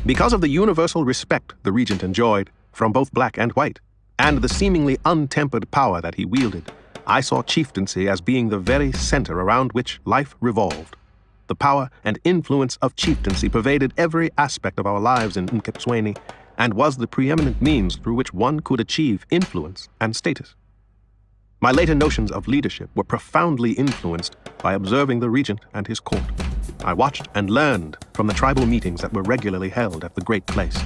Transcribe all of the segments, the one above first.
Because of the universal respect the regent enjoyed from both black and white, and the seemingly untempered power that he wielded, I saw chieftaincy as being the very center around which life revolved. The power and influence of chieftaincy pervaded every aspect of our lives in Mkepsweni and was the preeminent means through which one could achieve influence and status. My later notions of leadership were profoundly influenced by observing the regent and his court. I watched and learned from the tribal meetings that were regularly held at the Great Place.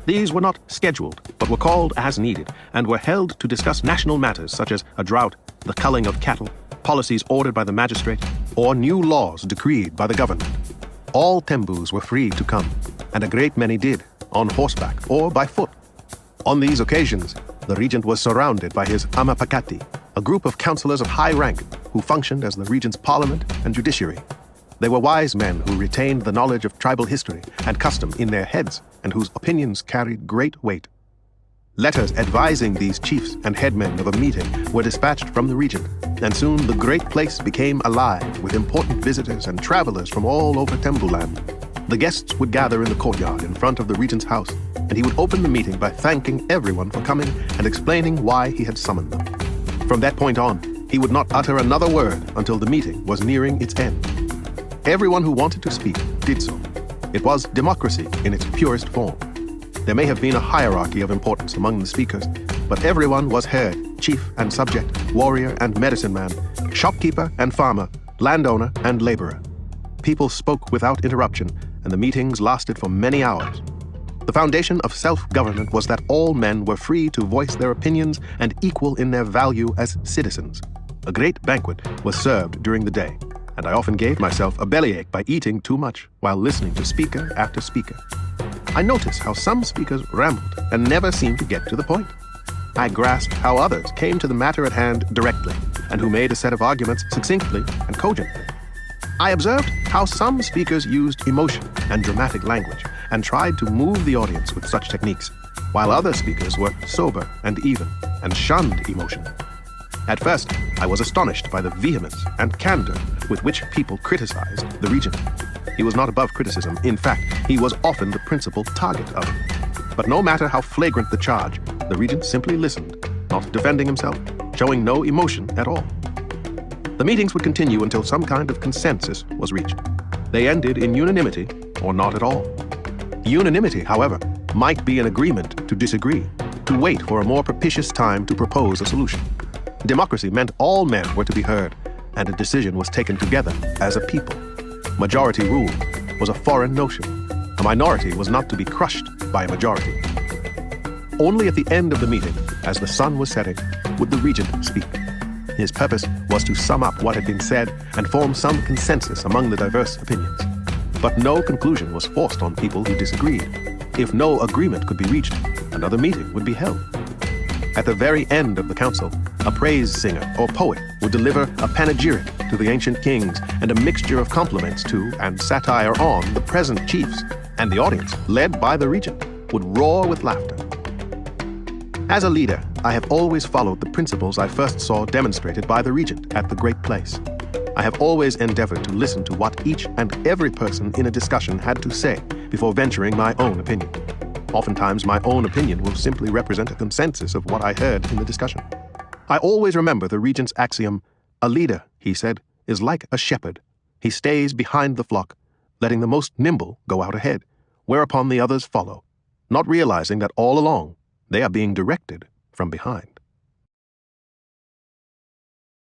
These were not scheduled, but were called as needed, and were held to discuss national matters such as a drought, the culling of cattle, policies ordered by the magistrate, or new laws decreed by the government. All Tembus were free to come, and a great many did, on horseback or by foot. On these occasions, the regent was surrounded by his Amapakati, a group of councillors of high rank who functioned as the regent's parliament and judiciary. They were wise men who retained the knowledge of tribal history and custom in their heads and whose opinions carried great weight. Letters advising these chiefs and headmen of a meeting were dispatched from the regent, and soon the Great Place became alive with important visitors and travelers from all over Tembuland. The guests would gather in the courtyard in front of the regent's house, and he would open the meeting by thanking everyone for coming and explaining why he had summoned them. From that point on, he would not utter another word until the meeting was nearing its end. Everyone who wanted to speak did so. It was democracy in its purest form. There may have been a hierarchy of importance among the speakers, but everyone was heard, chief and subject, warrior and medicine man, shopkeeper and farmer, landowner and laborer. People spoke without interruption, and the meetings lasted for many hours. The foundation of self-government was that all men were free to voice their opinions and equal in their value as citizens. A great banquet was served during the day, and I often gave myself a bellyache by eating too much while listening to speaker after speaker. I noticed how some speakers rambled and never seemed to get to the point. I grasped how others came to the matter at hand directly, and who made a set of arguments succinctly and cogently. I observed how some speakers used emotion and dramatic language and tried to move the audience with such techniques, while other speakers were sober and even and shunned emotion. At first, I was astonished by the vehemence and candor with which people criticized the regent. He was not above criticism. In fact, he was often the principal target of it. But no matter how flagrant the charge, the regent simply listened, not defending himself, showing no emotion at all. The meetings would continue until some kind of consensus was reached. They ended in unanimity or not at all. Unanimity, however, might be an agreement to disagree, to wait for a more propitious time to propose a solution. Democracy meant all men were to be heard, and a decision was taken together as a people. Majority rule was a foreign notion. A minority was not to be crushed by a majority. Only at the end of the meeting, as the sun was setting, would the regent speak. His purpose was to sum up what had been said and form some consensus among the diverse opinions. But no conclusion was forced on people who disagreed. If no agreement could be reached, another meeting would be held. At the very end of the council, a praise singer or poet would deliver a panegyric to the ancient kings and a mixture of compliments to and satire on the present chiefs, and the audience, led by the regent, would roar with laughter. As a leader, I have always followed the principles I first saw demonstrated by the regent at the Great Place. I have always endeavored to listen to what each and every person in a discussion had to say before venturing my own opinion. Oftentimes, my own opinion will simply represent a consensus of what I heard in the discussion. I always remember the regent's axiom, "A leader," he said, "is like a shepherd. He stays behind the flock, letting the most nimble go out ahead, whereupon the others follow, not realizing that all along they are being directed from behind."